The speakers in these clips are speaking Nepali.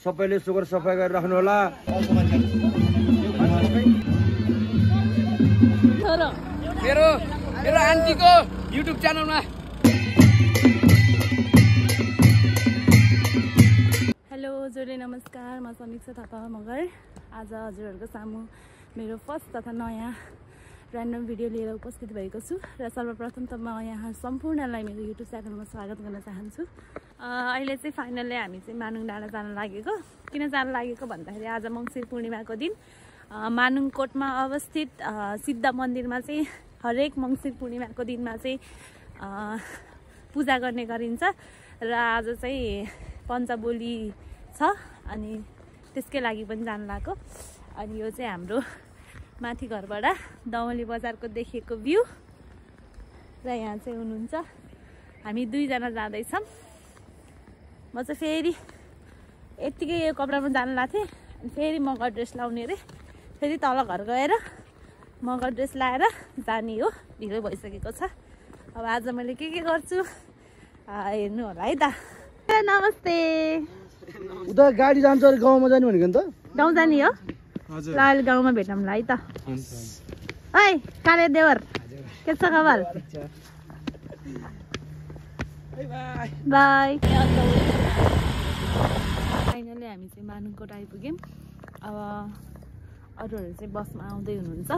सबैले सुगर सफाई गरेर राख्नु होला। मेरो आन्टीको युट्युब च्यानलमा। हेलो हजुरले नमस्कार, म समीक्षा थापा मगर। आज हजुरहरूको सामु मेरो फर्स्ट तथा नयाँ ऱ्यान्डम भिडियो लिएर उपस्थित भएको छु र सर्वप्रथम त म यहाँ सम्पूर्णलाई मेरो युट्युब च्यानलमा स्वागत गर्न चाहन्छु। अहिले चाहिँ फाइनल्ली हामी चाहिँ मानुङ डाँडा जान लागेको। किन जान लागेको भन्दाखेरि आज मङ्सिर पूर्णिमाको दिन मानुङकोटमा अवस्थित सिद्ध मन्दिरमा चाहिँ हरेक मङ्सिर पूर्णिमाको दिनमा चाहिँ पूजा गर्ने गरिन्छ र आज चाहिँ पञ्चबोली छ अनि त्यसकै लागि पनि जान लागेको। अनि यो चाहिँ हाम्रो माथि घरबाट दमली बजारको देखेको भ्यू र यहाँ चाहिँ हुनुहुन्छ हामी दुईजना जाँदैछौँ। म चाहिँ फेरि यत्तिकै यो कपडामा जानु लाग्थेँ अनि फेरि मगर ड्रेस लाउने रे फेरि तल घर गएर मगर ड्रेस लाएर जाने हो। ढिलो भइसकेको छ। अब आज मैले के गर्छु हेर्नु होला है त। नमस्ते। उता गाडी जान्छ अरे गाउँमा जाने भनेको नि त। गाउँ जाने हो? ल अहिले गाउँमा भेटौँला है त। ओइ काले देवर के छ खबर? बाई। फाइनली हामी चाहिँ मानुङकोट आइपुग्यौँ। अब अरूहरू चाहिँ बसमा आउँदै हुनुहुन्छ।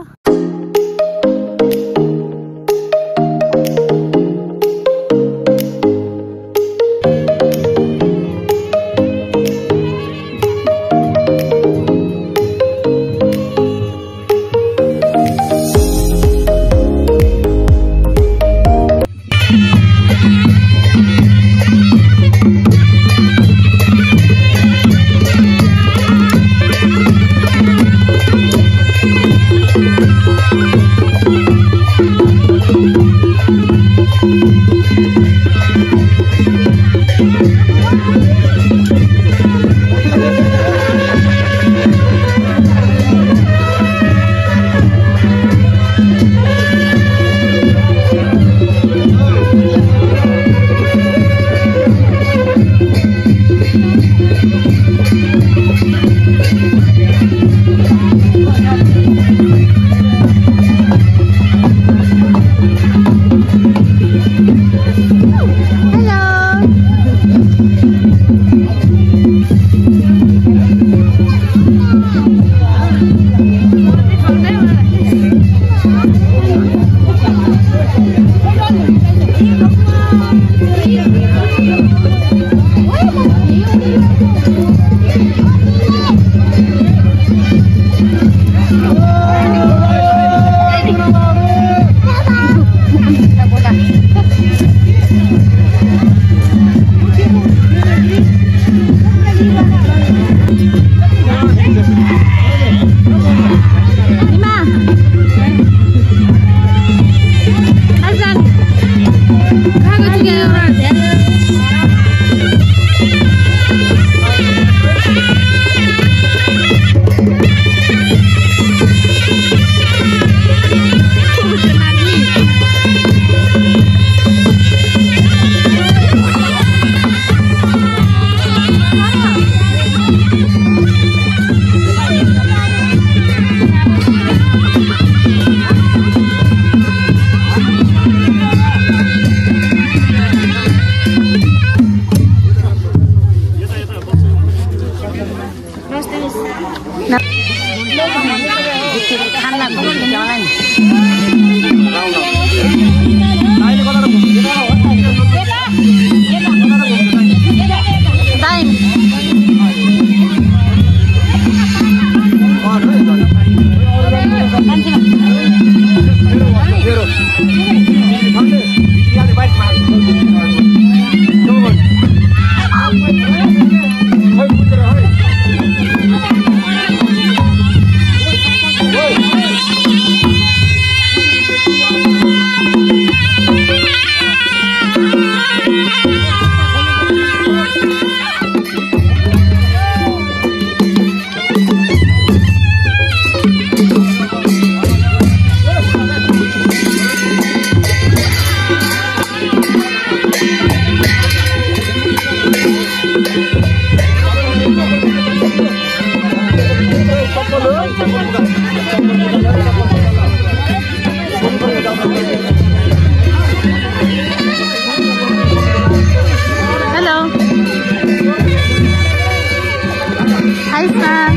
Hello. Hi, Sam.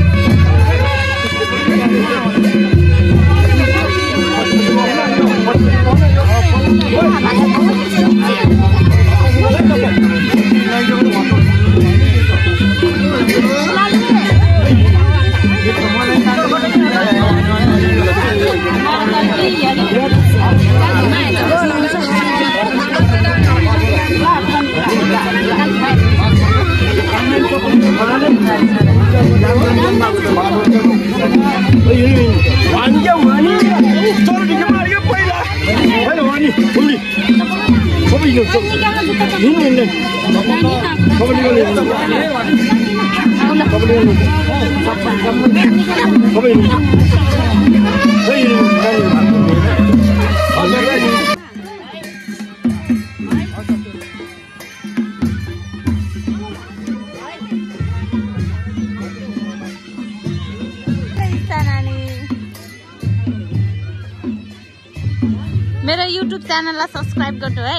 मेरो YouTube च्यानललाई सब्स्क्राइब गर्नु है।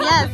यस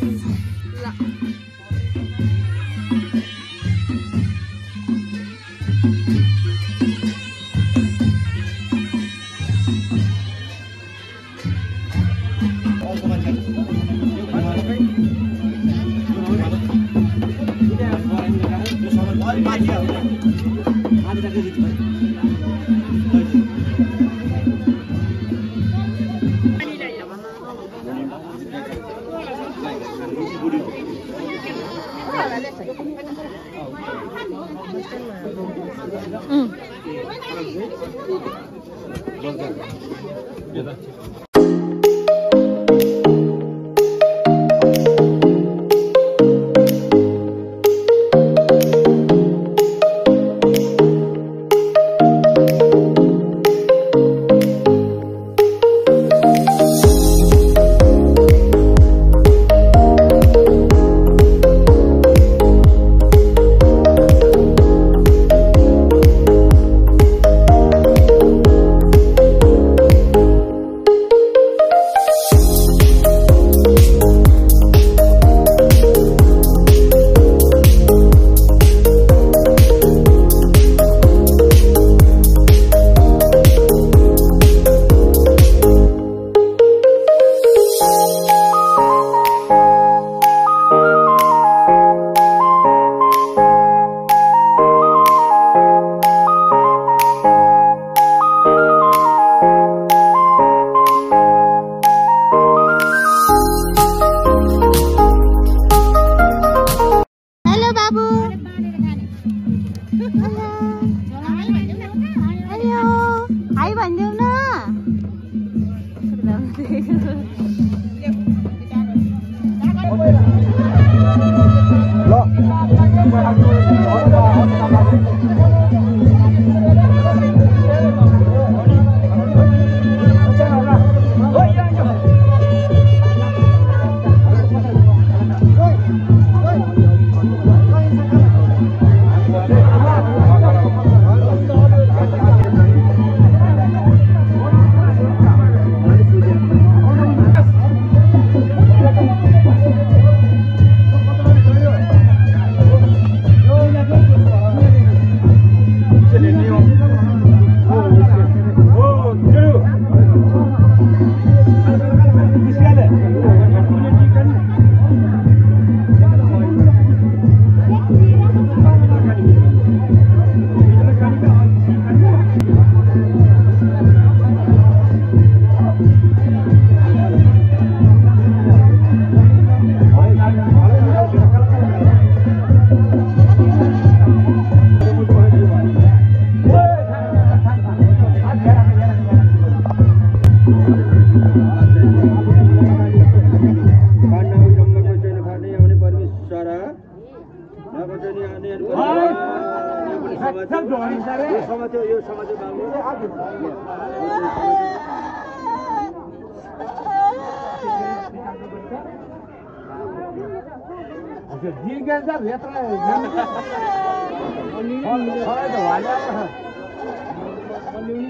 Ini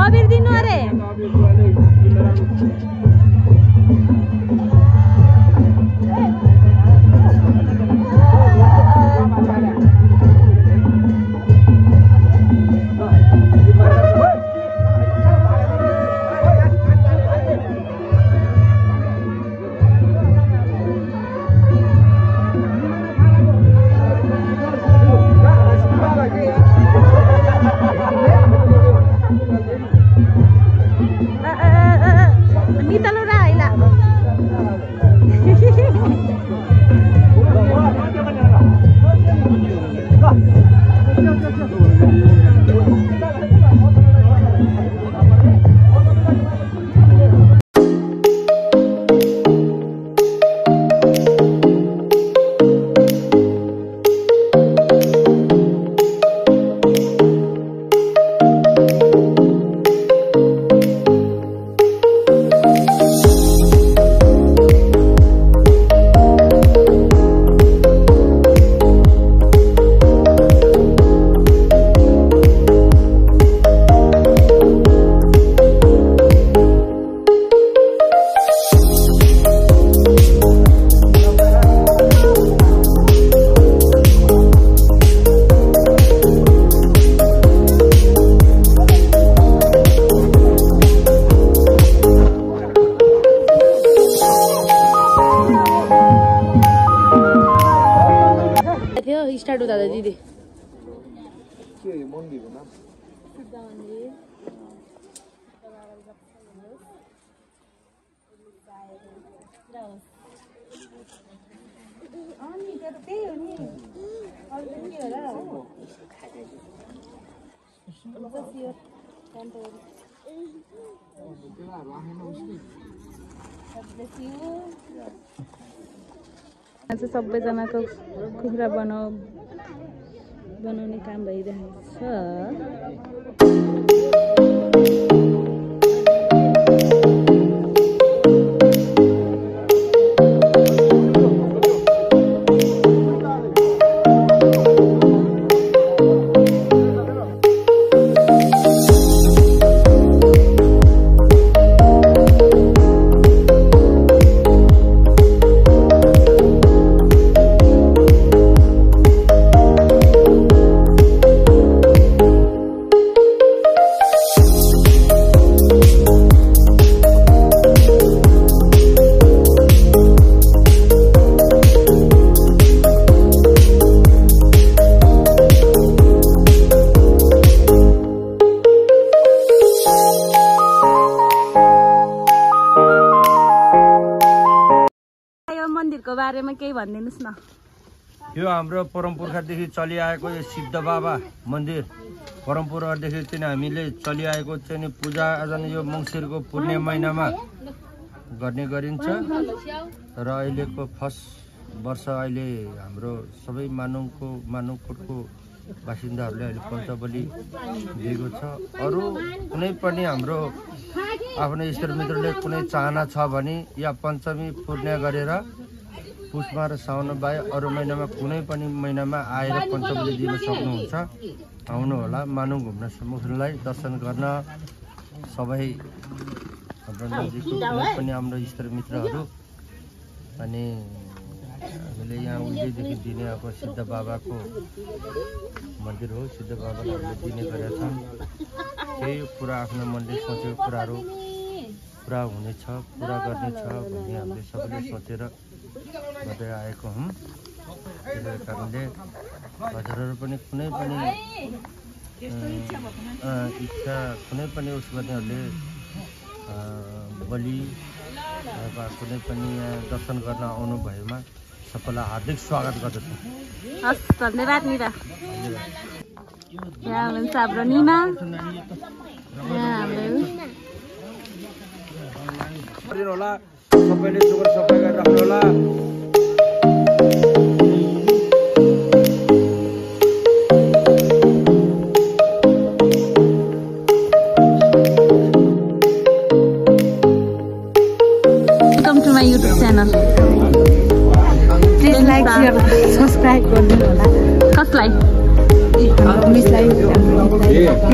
अबिर दिनु अरे स्टार्ट हुँदा दिदी सबैजनाको कुखुरा बनाउने काम भइरहेको छ। मन्दिरको बारेमा केही भनिदिनुस् न। यो हाम्रो परम्परादेखि चलिआएको यो सिद्ध बाबा मन्दिर परम्परादेखि चाहिँ हामीले चलिआएको चाहिँ पूजा आजा यो मङ्सिरको पूर्णे महिनामा गर्ने गरिन्छ र अहिलेको फर्स्ट वर्ष अहिले हाम्रो सबै मानुङकोटको बासिन्दाहरूले अहिले पञ्चबली दिएको छ। अरू कुनै पनि हाम्रो आफ्नो इष्टमित्रले कुनै चाहना छ भने या पञ्चमी पूर्णे गरेर पुसमा र साउन बाहेक अरू महिनामा कुनै पनि महिनामा आएर पञ्चबली दिन सक्नुहुन्छ। आउनु होला मानुङ घुम्न समुद्रलाई दर्शन गर्न। सबै हाम्रो नजिकको कुनै पनि हाम्रो इष्टमित्रहरू अनि हामीले यहाँ उहिलेदेखि दिने अब सिद्ध बाबाको मन्दिर हो। सिद्ध बाबाले हामीले दिने गरेका छन्। केही कुरा आफ्नो मनले सोचेको कुराहरू पुरा हुनेछ, पुरा गर्नेछ भन्ने हामीले सबैले सोचेर गर्दै आएको हौँ। त्यसै कारणले हजुरहरू पनि कुनै पनि इच्छा कुनै पनि उस गर्नेहरूले बलि वा कुनै पनि यहाँ दर्शन गर्न आउनु भएमा सबैलाई हार्दिक स्वागत गर्दछु। हस्, धन्यवाद निरा। यहाँ हुनुहुन्छ हाम्रो निमा, होला सबैले सुगर सफाइ गरेर राख्नु होला।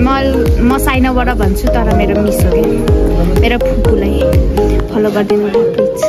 म साइनाबाट भन्छु तर मेरो मिस हो कि मेरो फुपूलाई फलो गरिदिनु प्लिज।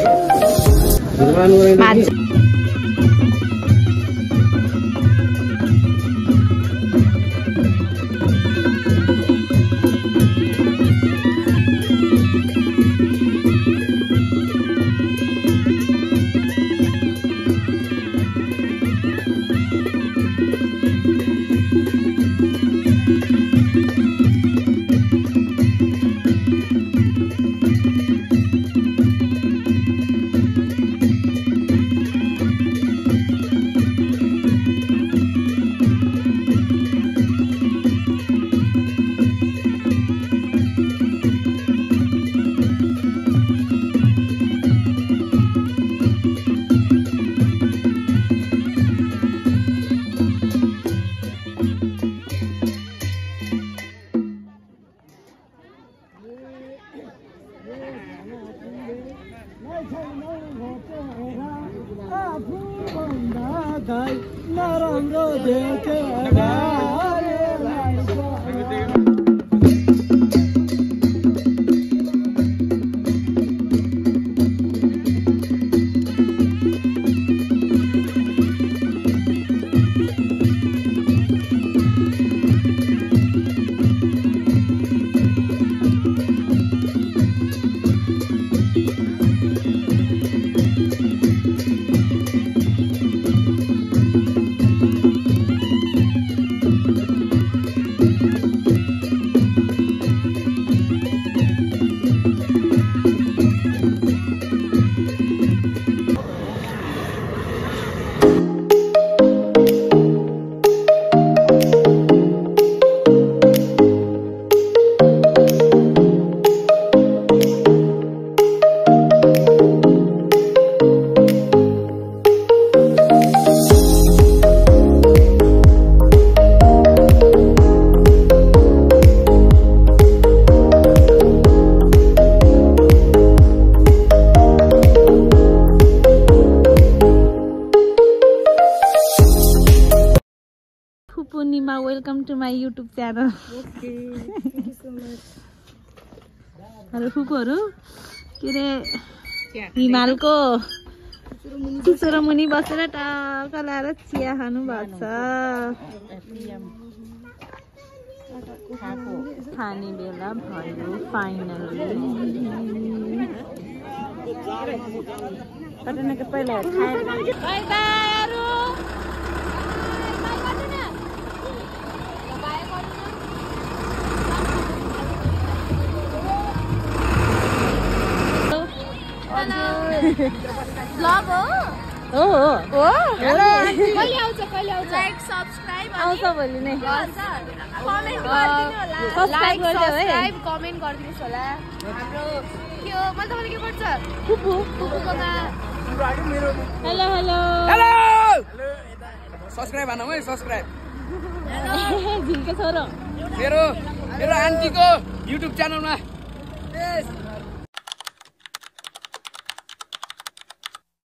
नराम्रो Purnima, welcome to my YouTube channel. Okay, thank you so much. Hello, फुपूहरु के रे हिमालको चुचुरो मुनि बसेर टाका लाएर चिया खानु भएको छ। खाने बेला भयो फाइनली। पटनाको पहिला खाएर बाइ बाइहरु Vlog हो हेलो कहिले आउँछ लाइक सब्स्क्राइब आउँछ भोलि नै कमेन्ट गरिदिनु होला लाइक सब्स्क्राइब कमेन्ट गरिदिनुस् होला हाम्रो के हो मैले तपाईले के गर्छ फुपूकोमा हेलो हेलो हेलो सब्स्क्राइब भनौ है सब्स्क्राइब झिल्के छोरो मेरो आन्टीको युट्युब च्यानलमा